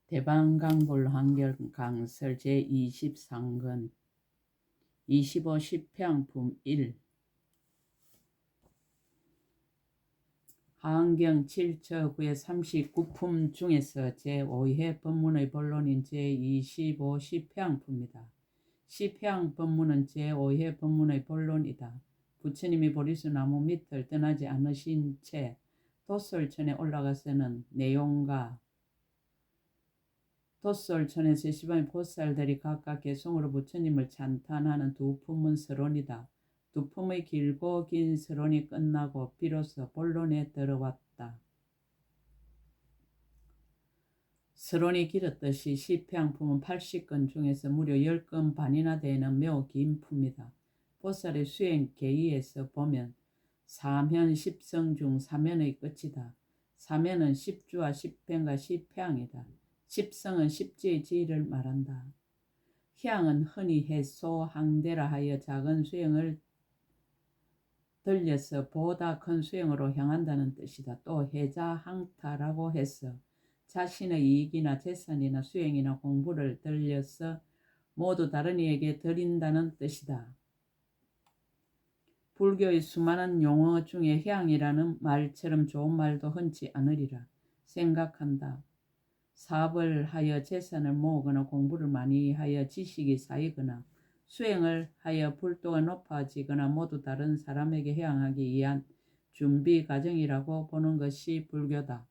대방강불 환경강설 제23권 25 10평품 1 하환경 7처구의 39품 중에서 제5회 법문의 본론인 제25 10평품이다. 10평 법문은 제5회 법문의 본론이다. 부처님이 보리수 나무 밑을 떠나지 않으신 채 돛솔천에 올라가서는 내용과 돛솔천에서 시방의 보살들이 각각 개송으로 부처님을 찬탄하는 두 품은 서론이다. 두 품의 길고 긴 서론이 끝나고 비로소 본론에 들어왔다. 서론이 길었듯이 시평품은 80건 중에서 무려 10건 반이나 되는 매우 긴 품이다. 보살의 수행 계의에서 보면 사면 10성 중 사면의 끝이다. 사면은 10주와 10편과 10향이다. 10성은 10지의 지위를 말한다. 향은 흔히 해소, 항대라 하여 작은 수행을 들려서 보다 큰 수행으로 향한다는 뜻이다. 또 해자, 항타라고 해서 자신의 이익이나 재산이나 수행이나 공부를 들려서 모두 다른 이에게 드린다는 뜻이다. 불교의 수많은 용어 중에 향이라는 말처럼 좋은 말도 흔치 않으리라 생각한다. 사업을 하여 재산을 모으거나 공부를 많이 하여 지식이 쌓이거나 수행을 하여 불도가 높아지거나 모두 다른 사람에게 향하기 위한 준비 과정이라고 보는 것이 불교다.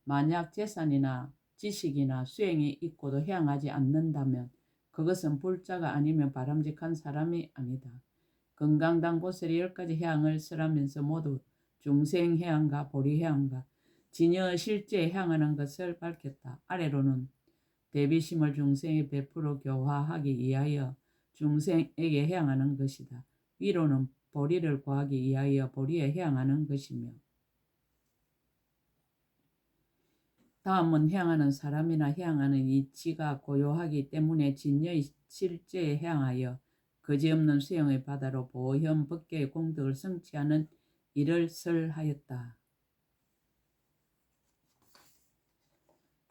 만약 재산이나 지식이나 수행이 있고도 향하지 않는다면 그것은 불자가 아니면 바람직한 사람이 아니다. 금강당 보살이 10가지 향을 설하면서 모두 중생향과 보리향과 진여 실제에 향하는 것을 밝혔다. 아래로는 대비심을 중생에 베풀어 교화하기 위하여 중생에게 향하는 것이다. 위로는 보리를 구하기 위하여 보리에 향하는 것이며 다음은 향하는 사람이나 향하는 이치가 고요하기 때문에 진여의 실제에 향하여 거지없는 수행의 바다로 보현 법계의 공덕을 성취하는 일을 설하였다.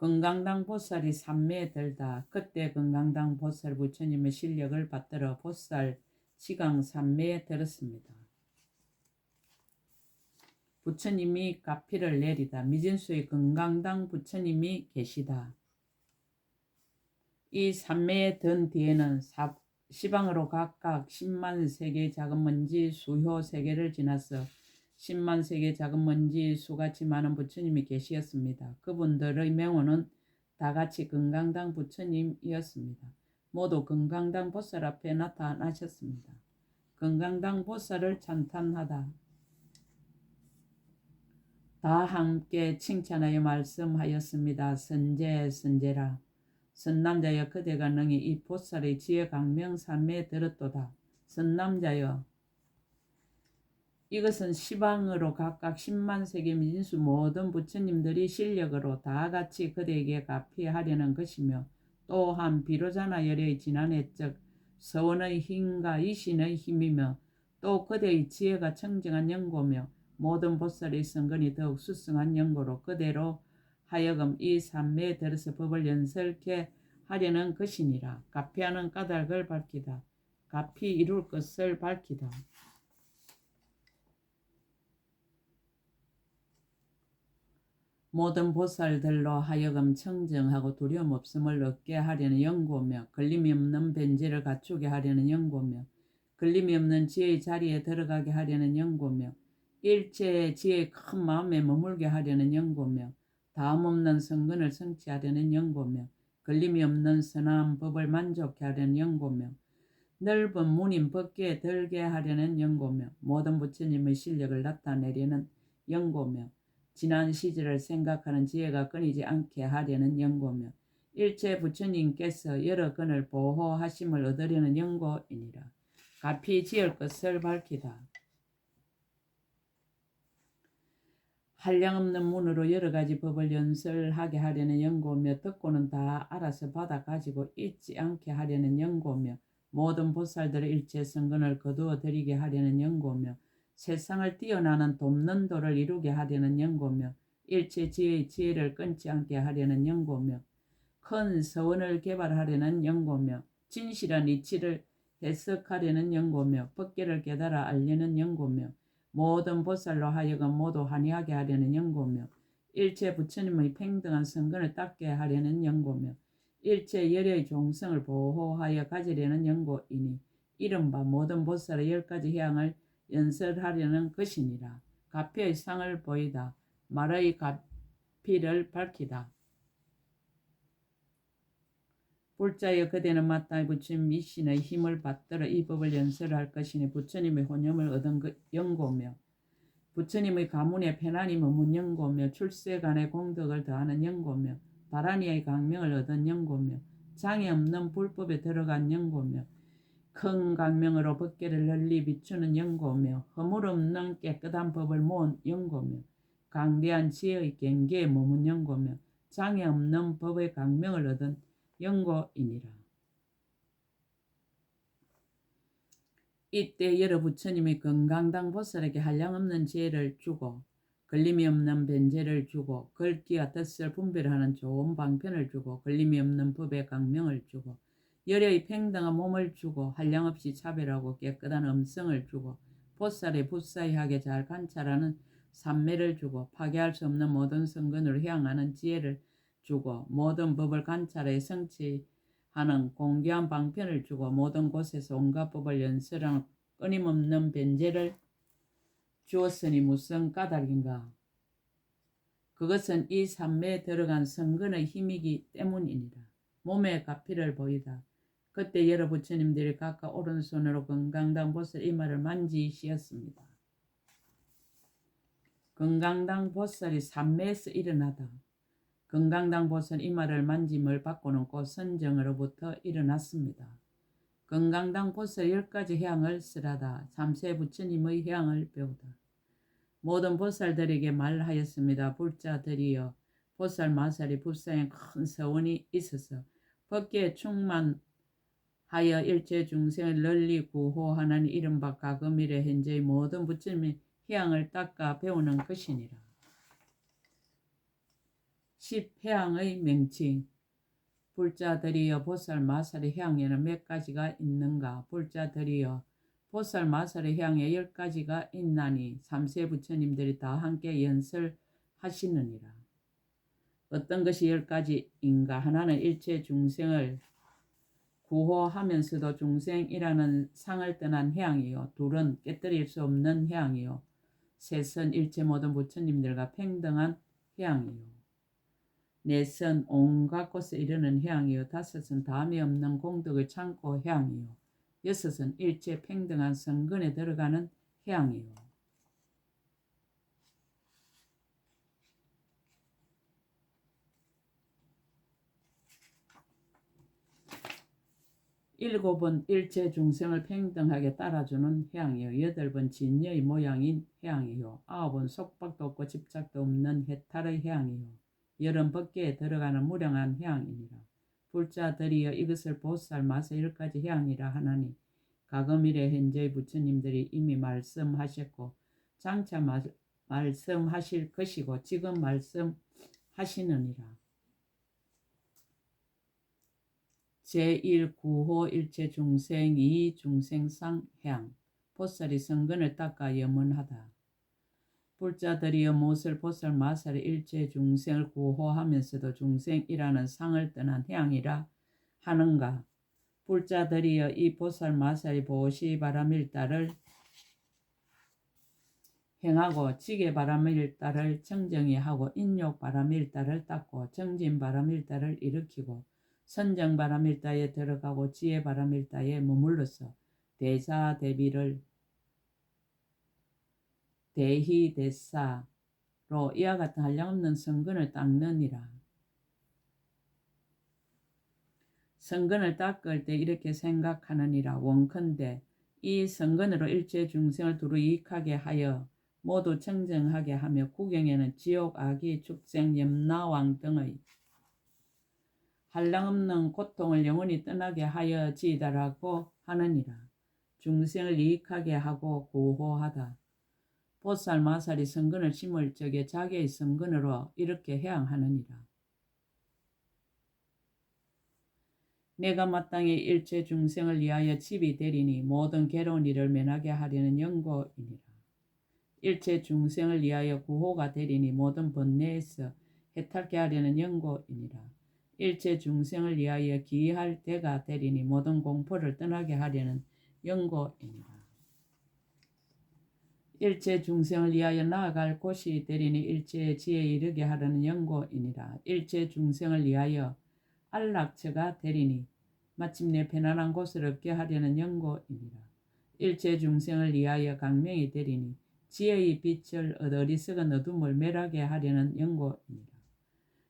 금강당 보살이 삼매에 들다. 그때 금강당 보살 부처님의 실력을 받들어 보살 지강 삼매에 들었습니다. 부처님이 가피를 내리다. 미진수의 금강당 부처님이 계시다. 이 삼매에 든 뒤에는 시방으로 각각 10만 세계의 작은 먼지 수효 세계를 지나서 10만 세계의 작은 먼지 수같이 많은 부처님이 계시었습니다. 그분들의 명호는 다같이 금강당 부처님이었습니다. 모두 금강당 보살 앞에 나타나셨습니다. 금강당 보살을 찬탄하다. 다 함께 칭찬하여 말씀하였습니다. 선제라. 선남자여 그대가 능히 이 보살의 지혜 강명 삼매에 들었도다. 선남자여 이것은 시방으로 각각 10만 세계 미진수 모든 부처님들이 실력으로 다 같이 그대에게 가피하려는 것이며 또한 비로자나 열의 진한애적 서원의 힘과 이신의 힘이며 또 그대의 지혜가 청정한 연고며 모든 보살의 성근이 더욱 수승한 연고로 그대로 하여금 이 삼매에 들어서 법을 연설케 하려는 것이니라. 가피하는 까닭을 밝히다. 가피 이룰 것을 밝히다. 모든 보살들로 하여금 청정하고 두려움 없음을 얻게 하려는 연고며 걸림이 없는 변제를 갖추게 하려는 연고며 걸림이 없는 지혜의 자리에 들어가게 하려는 연고며 일체의 지혜의 큰 마음에 머물게 하려는 연고며 다음 없는 성근을 성취하려는 연고며 걸림이 없는 선한 법을 만족케 하려는 연고며 넓은 문인 법계에 들게 하려는 연고며 모든 부처님의 실력을 나타내려는 연고며 지난 시절을 생각하는 지혜가 끊이지 않게 하려는 연고며 일체 부처님께서 여러 근을 보호하심을 얻으려는 연고이니라. 가피 지을 것을 밝히다. 한량없는 문으로 여러 가지 법을 연설하게 하려는 연고며 듣고는 다 알아서 받아 가지고 잊지 않게 하려는 연고며 모든 보살들의 일체 성근을 거두어 드리게 하려는 연고며 세상을 뛰어나는 돕는 도를 이루게 하려는 연고며 일체 지혜의 지혜를 끊지 않게 하려는 연고며 큰 서원을 개발하려는 연고며 진실한 이치를 해석하려는 연고며 법계를 깨달아 알려는 연고며 모든 보살로 하여금 모두 환희하게 하려는 연고며 일체 부처님의 평등한 성근을 닦게 하려는 연고며 일체 열의 종성을 보호하여 가지려는 연고이니 이른바 모든 보살의 10가지 향을 연설하려는 것이니라. 가피의 상을 보이다. 말의 가피를 밝히다. 불자여 그대는 마땅히 부처님 미신의 힘을 받들어 이 법을 연설할 것이니 부처님의 혼념을 얻은 연고며 부처님의 가문의 편안이 머문 연고며 출세간의 공덕을 더하는 연고며 바라니의 강명을 얻은 연고며 장애 없는 불법에 들어간 연고며 큰 강명으로 법계를 널리 비추는 연고며 허물 없는 깨끗한 법을 모은 연고며 강대한 지혜의 경계에 머문 연고며 장애 없는 법의 강명을 얻은 연고이니라. 이때 여러 부처님이 건강당 보살에게 한량없는 지혜를 주고 걸림이 없는 변제를 주고 글귀와 뜻을 분별하는 좋은 방편을 주고 걸림이 없는 법의 강명을 주고 열의 평등한 몸을 주고 한량없이 차별하고 깨끗한 음성을 주고 보살의 부사이하게 잘 관찰하는 삼매를 주고 파괴할 수 없는 모든 성근으로 향하는 지혜를 주고 모든 법을 관찰해 성취하는 공개한 방편을 주고 모든 곳에서 온갖 법을 연설하는 끊임없는 변제를 주었으니 무슨 까닭인가. 그것은 이 삼매에 들어간 성근의 힘이기 때문이니라. 몸의 가피를 보이다. 그때 여러 부처님들이 각각 오른손으로 건강당 보살 이마를 만지시었습니다. 건강당 보살이 삼매에서 일어나다. 건강당 보살 이마를 만짐을 받고는 곧 선정으로부터 일어났습니다. 건강당 보살 10가지 향을 쓰라다. 삼세 부처님의 향을 배우다. 모든 보살들에게 말하였습니다. 불자들이여 보살 마살이 불사에 큰 서원이 있어서 법계에 충만하여 일체 중생을 널리 구호하는 이른바 가금일의 현재의 모든 부처님의 향을 닦아 배우는 것이니라. 10향의 명칭. 불자들이여 보살 마살의 향에는 몇 가지가 있는가. 불자들이여 보살 마살의 향에 10가지가 있나니 삼세 부처님들이 다 함께 연설하시느니라. 어떤 것이 10가지인가. 하나는 일체 중생을 구호하면서도 중생이라는 상을 떠난 향이요. 둘은 깨뜨릴 수 없는 향이요. 셋은 일체 모든 부처님들과 평등한 향이요. 넷은 온갖 곳에 이르는 향이요. 다섯은 다음이 없는 공덕의 창고 향이요. 여섯은 일체 평등한 성근에 들어가는 향이요. 일곱은 일체 중생을 평등하게 따라주는 향이요. 여덟은 진여의 모양인 향이요. 아홉은 속박도 없고 집착도 없는 해탈의 향이요. 열은 법계에 들어가는 무량한 향이니라. 불자들이여 이것을 보살 마살 10가지 향이라 하나니 가금일의 현재의 부처님들이 이미 말씀하셨고 장차 말씀하실 것이고 지금 말씀하시느니라. 제1구호 일체 중생 2 중생상 향. 보살이 성근을 닦아 염원하다. 불자들이여 무엇을 보살 마살의 일체 중생을 구호하면서도 중생이라는 상을 떠난 향이라 하는가. 불자들이여 이 보살 마살이 보시바람일다를 행하고 지게바람일다를 청정히 하고 인욕바람일다를 닦고 정진바람일다를 일으키고 선정바람일다에 들어가고 지혜바람일다에 머물러서 대사대비를 대희대사로 이와 같은 한량없는 성근을 닦느니라. 성근을 닦을 때 이렇게 생각하느니라. 원컨대 이 성근으로 일체 중생을 두루 이익하게 하여 모두 청정하게 하며 구경에는 지옥, 악의, 축생, 염라왕 등의 한량없는 고통을 영원히 떠나게 하여 지이다라고 하느니라. 중생을 이익하게 하고 구호하다. 보살 마살이 성근을 심을 적에 자기의 성근으로 이렇게 해양하느니라. 내가 마땅히 일체 중생을 위하여 집이 되리니 모든 괴로운 일을 면하게 하려는 연고이니라. 일체 중생을 위하여 구호가 되리니 모든 번뇌에서 해탈케 하려는 연고이니라. 일체 중생을 위하여 기이할 때가 되리니 모든 공포를 떠나게 하려는 연고이니라. 일체 중생을 위하여 나아갈 곳이 되리니 일체의 지혜에 이르게 하려는 연고이니라. 일체 중생을 위하여 안락처가 되리니 마침내 편안한 곳을 얻게 하려는 연고이니라. 일체 중생을 위하여 강명이 되리니 지혜의 빛을 얻어 어리석은 어둠을 멸하게 하려는 연고이니라.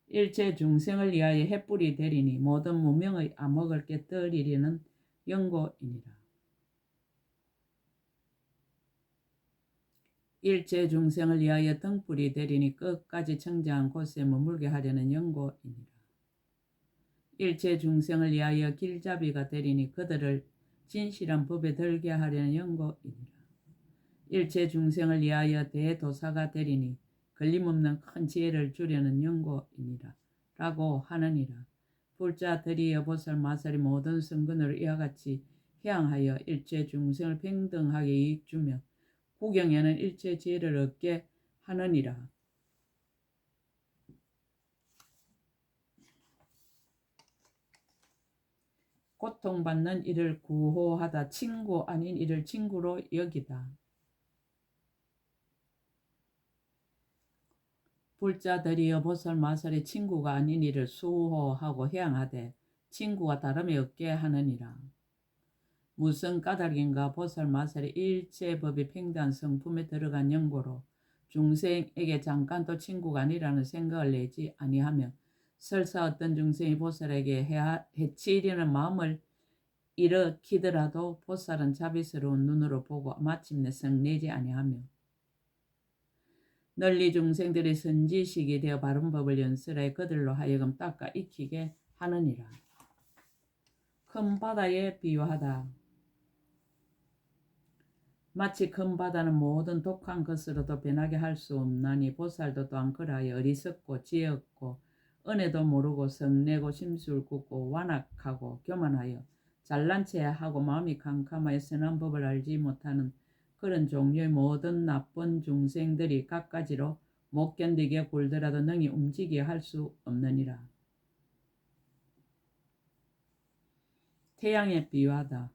일체 중생을 위하여 횃불이 되리니 모든 무명의 암흑을 깨뜨리려는 연고이니라. 일체 중생을 위하여 등불이 되리니 끝까지 청정한 곳에 머물게 하려는 연고이니라. 일체 중생을 위하여 길잡이가 되리니 그들을 진실한 법에 들게 하려는 연고이니라. 일체 중생을 위하여 대도사가 되리니 걸림없는 큰 지혜를 주려는 연고이니라. 라고 하느니라. 불자 들이여 보살 마살이 모든 성근으로 이와 같이 향하여 일체 중생을 평등하게 이익 주며 구경에는 일체 지혜를 얻게 하느니라. 고통받는 이를 구호하다 친구 아닌 이를 친구로 여기다. 불자들이여 보살 마살의 친구가 아닌 이를 수호하고 향하되 친구가 다름이 없게 하느니라. 무슨 까닭인가 보살 마살의 일체 법이 평등한 성품에 들어간 연고로 중생에게 잠깐도 친구가 아니라는 생각을 내지 아니하며 설사 어떤 중생이 보살에게 해치려는 마음을 일으키더라도 보살은 자비스러운 눈으로 보고 마침내 성내지 아니하며 널리 중생들이 선지식이 되어 바른 법을 연설하여 그들로 하여금 닦아 익히게 하느니라. 큰 바다에 비유하다. 마치 큰 바다는 모든 독한 것으로도 변하게 할 수 없나니 보살도 또한 그러하여 어리석고 지혜 없고 은혜도 모르고 성내고 심술 굽고 완악하고 교만하여 잘난 체 하고 마음이 캄캄하여 선한 법을 알지 못하는 그런 종류의 모든 나쁜 중생들이 갖가지로 못 견디게 굴더라도 능히 움직이게 할 수 없느니라. 태양에 비유하다.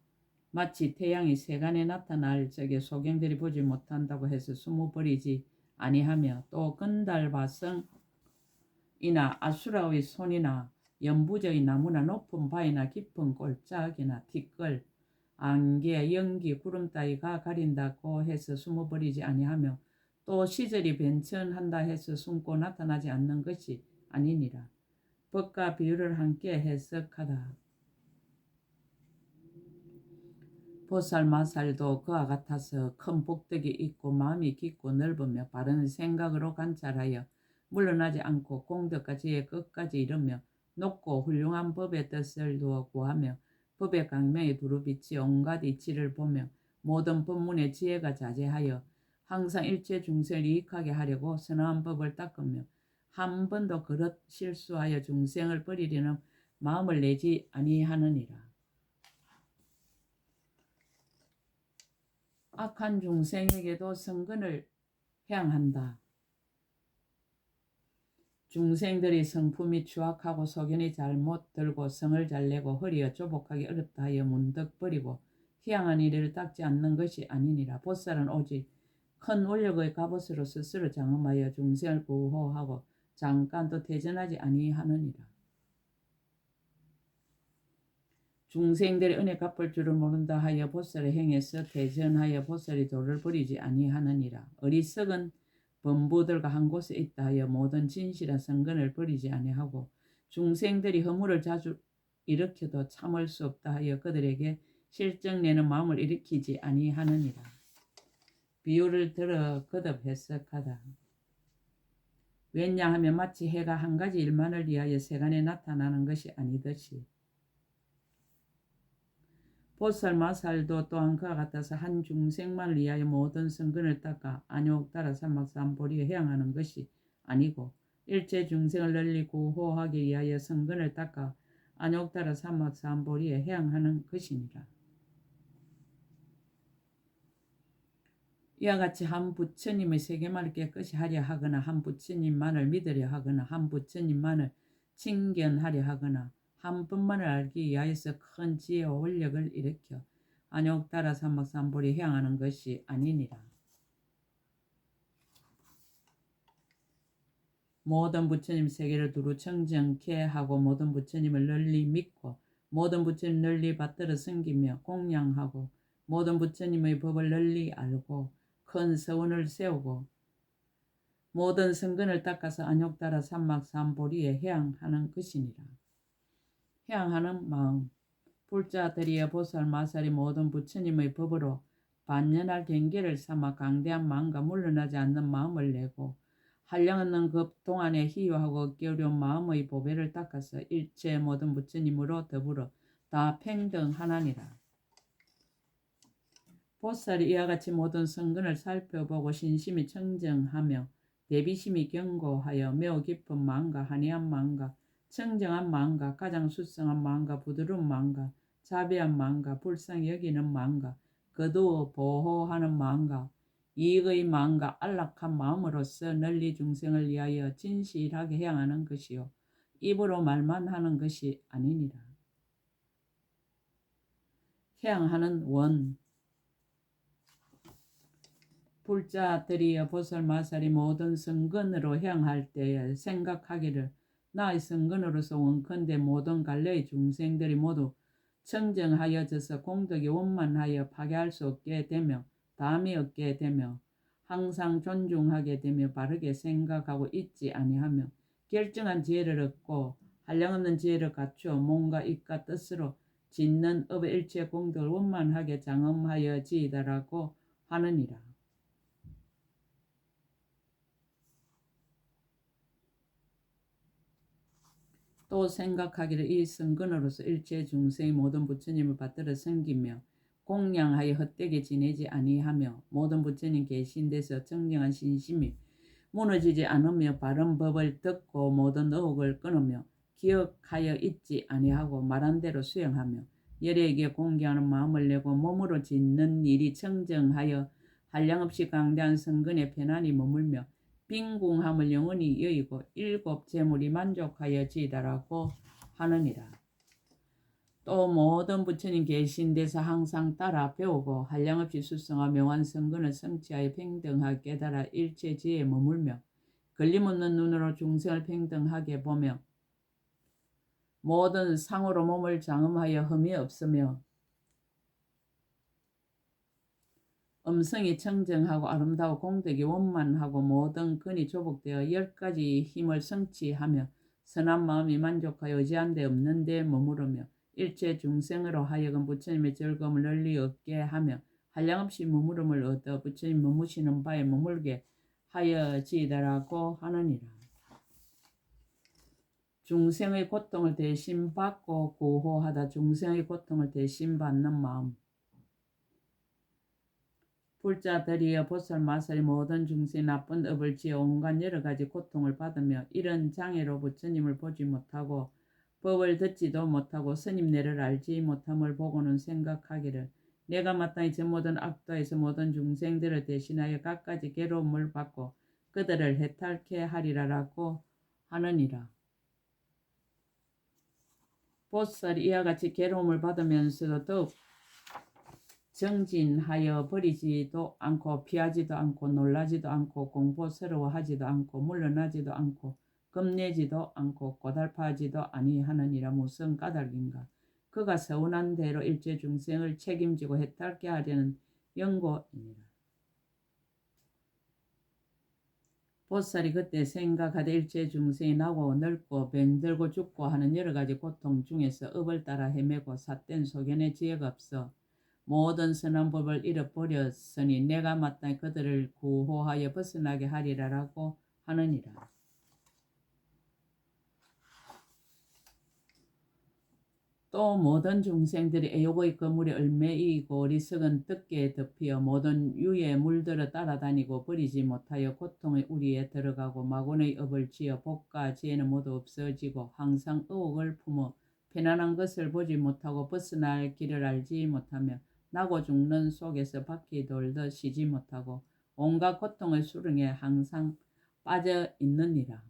마치 태양이 세간에 나타날 적에 소경들이 보지 못한다고 해서 숨어버리지 아니하며 또 건달바성이나 아수라의 손이나 연부저의 나무나 높은 바위나 깊은 골짜기나 티끌, 안개, 연기, 구름 따위가 가린다고 해서 숨어버리지 아니하며 또 시절이 변천한다 해서 숨고 나타나지 않는 것이 아니니라. 법과 비유를 함께 해석하다. 보살 마살도 그와 같아서 큰 복덕이 있고 마음이 깊고 넓으며 바른 생각으로 관찰하여 물러나지 않고 공덕과 지혜의 끝까지 이르며 높고 훌륭한 법의 뜻을 두어 구하며 법의 강명에 두루비치 온갖 이치를 보며 모든 법문의 지혜가 자제하여 항상 일체 중생을 이익하게 하려고 선한 법을 닦으며 한 번도 그릇 실수하여 중생을 버리려는 마음을 내지 아니하느니라. 악한 중생에게도 성근을 향한다. 중생들이 성품이 추악하고 소견이 잘못 들고 성을 잘 내고 허리가 조복하기 어렵다 하여 문득 버리고 희양한 이를 닦지 않는 것이 아니니라. 보살은 오직 큰 원력의 갑옷으로 스스로 장엄하여 중생을 구호하고 잠깐도 퇴전하지 아니하느니라. 중생들의 은혜 갚을 줄을 모른다 하여 보살의 행에서 퇴전하여 보살이 도를 버리지 아니하느니라. 어리석은 범부들과 한 곳에 있다 하여 모든 진실한 성근을 버리지 아니하고 중생들이 허물을 자주 일으켜도 참을 수 없다 하여 그들에게 실정내는 마음을 일으키지 아니하느니라. 비유를 들어 거듭 해석하다. 왜냐하면 마치 해가 한 가지 일만을 위하여 세간에 나타나는 것이 아니듯이 보살 마살도 또한 그와 같아서 한 중생만을 위하여 모든 성근을 닦아 안욕따라 삼막삼보리에 향하는 것이 아니고 일체 중생을 널리 구호하기 위하여 성근을 닦아 안욕따라 삼막삼보리에 해양하는 것이니라. 이와 같이 한 부처님의 세계만을 깨끗이 하려 하거나 한 부처님만을 믿으려 하거나 한 부처님만을 칭견하려 하거나 한 분만을 알기 위하여서 큰 지혜와 권력을 일으켜 안욕따라 삼막삼보리에 향하는 것이 아니니라. 모든 부처님 세계를 두루 청정케 하고 모든 부처님을 널리 믿고 모든 부처님 널리 받들어 섬기며 공양하고 모든 부처님의 법을 널리 알고 큰 서원을 세우고 모든 성근을 닦아서 안욕따라 삼막삼보리에 해양하는 것이니라. 해양하는 마음. 불자들이여 보살 마살이 모든 부처님의 법으로 반연할 경계를 삼아 강대한 마음과 물러나지 않는 마음을 내고 한량없는 급 동안에 희유하고 얻기 어려운 마음의 보배를 닦아서 일체 모든 부처님으로 더불어 다 평등하나니라. 보살이 이와 같이 모든 성근을 살펴보고 신심이 청정하며 대비심이 견고하여 매우 깊은 마음과 한이한 마음과 청정한 마음과 가장 수성한 마음과 부드러운 마음과 자비한 마음과 불쌍히 여기는 마음과 거두어 보호하는 마음과 이익의 마음과 안락한 마음으로서 널리 중생을 위하여 진실하게 향하는 것이요 입으로 말만 하는 것이 아니니라. 향하는 원. 불자들이여 보살 마살이 모든 성근으로 향할 때에 생각하기를 나의 성근으로서 원컨대 모든 갈래의 중생들이 모두 청정하여져서 공덕이 원만하여 파괴할 수 없게 되며 담이 없게 되며 항상 존중하게 되며 바르게 생각하고 잊지 아니하며 결정한 지혜를 얻고 한량없는 지혜를 갖추어 몸과 입과 뜻으로 짓는 업의 일체 공덕을 원만하게 장엄하여 지이다라고 하느니라. 또 생각하기를 이 성근으로서 일체 중생의 모든 부처님을 받들어 섬기며 공양하여 헛되게 지내지 아니하며 모든 부처님 계신 데서 정정한 신심이 무너지지 않으며 바른 법을 듣고 모든 의혹을 끊으며 기억하여 잊지 아니하고 말한 대로 수행하며 열에게 공경하는 마음을 내고 몸으로 짓는 일이 청정하여 한량없이 강대한 성근에 편안히 머물며 빈궁함을 영원히 여의고 일곱 재물이 만족하여 지이다라고 하느니라. 또 모든 부처님 계신 데서 항상 따라 배우고 한량없이 수성하 명한 성근을 성취하여 평등하게 깨달아 일체 지혜에 머물며 걸림없는 눈으로 중생을 평등하게 보며 모든 상으로 몸을 장엄하여 흠이 없으며 음성이 청정하고 아름다워 공덕이 원만하고 모든 근이 조복되어 10가지 힘을 성취하며 선한 마음이 만족하여 의지한 데 없는 데 머무르며 일체 중생으로 하여금 부처님의 즐거움을 널리 얻게 하며 한량없이 머무름을 얻어 부처님 머무시는 바에 머물게 하여 지이다라고 하느니라. 중생의 고통을 대신 받고 구호하다 중생의 고통을 대신 받는 마음. 불자들이여 보살 마살이 모든 중생의 나쁜 업을 지어 온갖 여러 가지 고통을 받으며 이런 장애로 부처님을 보지 못하고 법을 듣지도 못하고 스님네를 알지 못함을 보고는 생각하기를 내가 마땅히 저 모든 악도에서 모든 중생들을 대신하여 갖가지 괴로움을 받고 그들을 해탈케 하리라라고 하느니라. 보살이 이와 같이 괴로움을 받으면서도 더욱 정진하여 버리지도 않고 피하지도 않고 놀라지도 않고 공포스러워하지도 않고 물러나지도 않고 겁내지도 않고 고달파하지도 아니하느니라. 무슨 까닭인가. 그가 서운한 대로 일체 중생을 책임지고 해탈케 하려는 연고이니라. 보살이 그때 생각하되 일체 중생이 나고 늙고 병들고 죽고 하는 여러 가지 고통 중에서 업을 따라 헤매고 삿된 소견의 지혜가 없어 모든 선한 법을 잃어버렸으니 내가 마땅히 그들을 구호하여 벗어나게 하리라라고 하느니라. 또 모든 중생들이 애욕의 거물에 얼매이고 어리석은 뜻계에 덮여 모든 유에 물들어 따라다니고 버리지 못하여 고통의 우리에 들어가고 마곤의 업을 지어 복과 지혜는 모두 없어지고 항상 의혹을 품어 편안한 것을 보지 못하고 벗어날 길을 알지 못하며 나고 죽는 속에서 바퀴 돌듯 쉬지 못하고 온갖 고통의 수렁에 항상 빠져 있느니라.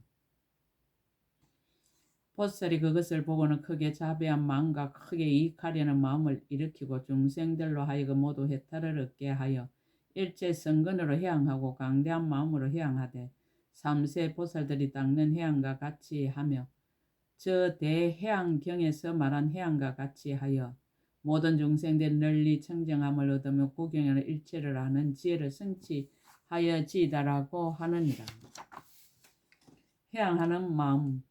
보살이 그것을 보고는 크게 자비한 마음과 크게 이익하려는 마음을 일으키고 중생들로 하여금 모두 해탈을 얻게 하여 일체 성근으로 해양하고 강대한 마음으로 해양하되 삼세 보살들이 닦는 해양과 같이 하며 저 대해양경에서 말한 해양과 같이 하여 모든 중생들이 널리 청정함을 얻으며 구경하는 일체를 아는 지혜를 성취하여 지이다라고 하느니라. 해양하는 마음.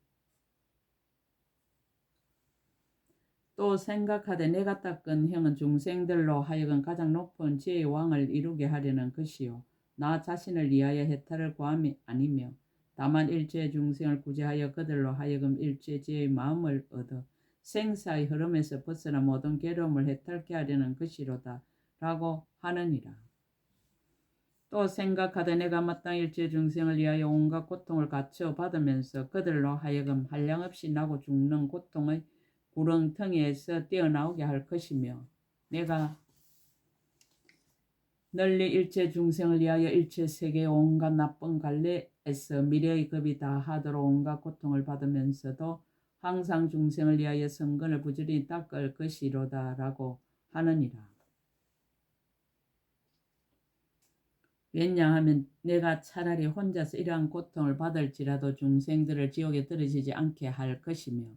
또 생각하되 내가 닦은 형은 중생들로 하여금 가장 높은 지혜의 왕을 이루게 하려는 것이요 나 자신을 위하여 해탈을 구함이 아니며 다만 일체 중생을 구제하여 그들로 하여금 일체 지혜의 마음을 얻어 생사의 흐름에서 벗어나 모든 괴로움을 해탈케 하려는 것이로다 라고 하느니라. 또 생각하되 내가 마땅히 일체 중생을 위하여 온갖 고통을 갖춰 받으면서 그들로 하여금 한량없이 나고 죽는 고통의 구렁텅이에서 떼어나오게 할 것이며 내가 널리 일체 중생을 위하여 일체 세계의 온갖 나쁜 갈래에서 미래의 급이 다하도록 온갖 고통을 받으면서도 항상 중생을 위하여 성근을 부지런히 닦을 것이로다 라고 하느니라. 왜냐하면 내가 차라리 혼자서 이러한 고통을 받을지라도 중생들을 지옥에 떨어지지 않게 할 것이며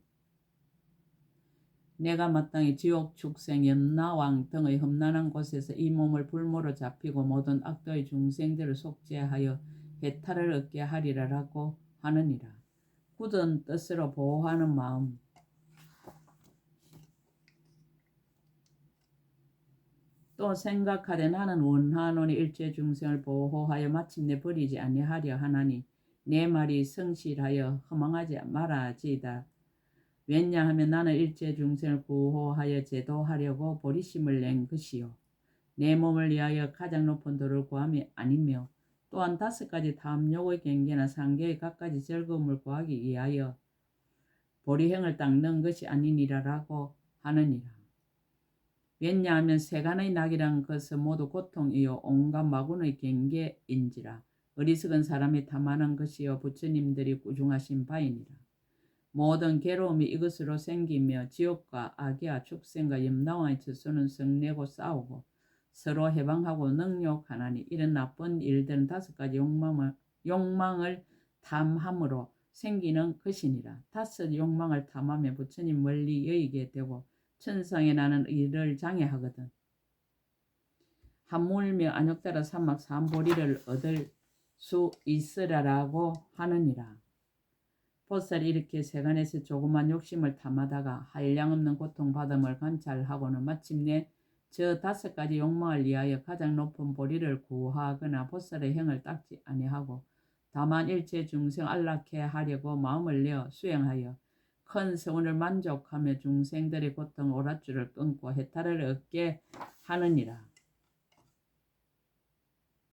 내가 마땅히 지옥, 축생, 염라왕 등의 험난한 곳에서 이 몸을 불모로 잡히고 모든 악도의 중생들을 속죄하여 해탈을 얻게 하리라라고 하느니라. 굳은 뜻으로 보호하는 마음. 또 생각하되 나는 원하노니 일체 중생을 보호하여 마침내 버리지 아니하려 하나니 내 말이 성실하여 허망하지 말아지이다. 왜냐하면 나는 일체 중생을 구호하여 제도하려고 보리심을 낸 것이요 내 몸을 위하여 가장 높은 도를 구함이 아니며 또한 5가지 탐욕의 경계나 상계의 갖가지 즐거움을 구하기 위하여 보리행을 닦는 것이 아니니라라고 하느니라. 왜냐하면 세간의 낙이란 것은 모두 고통이요 온갖 마군의 경계인지라 어리석은 사람이 탐하는 것이요 부처님들이 꾸중하신 바이니라. 모든 괴로움이 이것으로 생기며 지옥과 악이와 축생과 염라왕의 처소는 성내고 싸우고 서로 해방하고 능욕하나니 이런 나쁜 일들은 5가지 욕망을 탐함으로 생기는 것이니라. 5 욕망을 탐하며 부처님 멀리 여기게 되고 천상에 나는 이를 장애하거든. 하물며 안욕따라 사막 삼보리를 얻을 수 있으라라고 하느니라. 보살이 이렇게 세간에서 조그만 욕심을 탐하다가 한량없는 고통받음을 관찰하고는 마침내 저 5가지 욕망을 위하여 가장 높은 보리를 구하거나 보살의 행을 닦지 아니하고 다만 일체 중생 안락해 하려고 마음을 내어 수행하여 큰 서운을 만족하며 중생들의 고통 오랏줄을 끊고 해탈을 얻게 하느니라.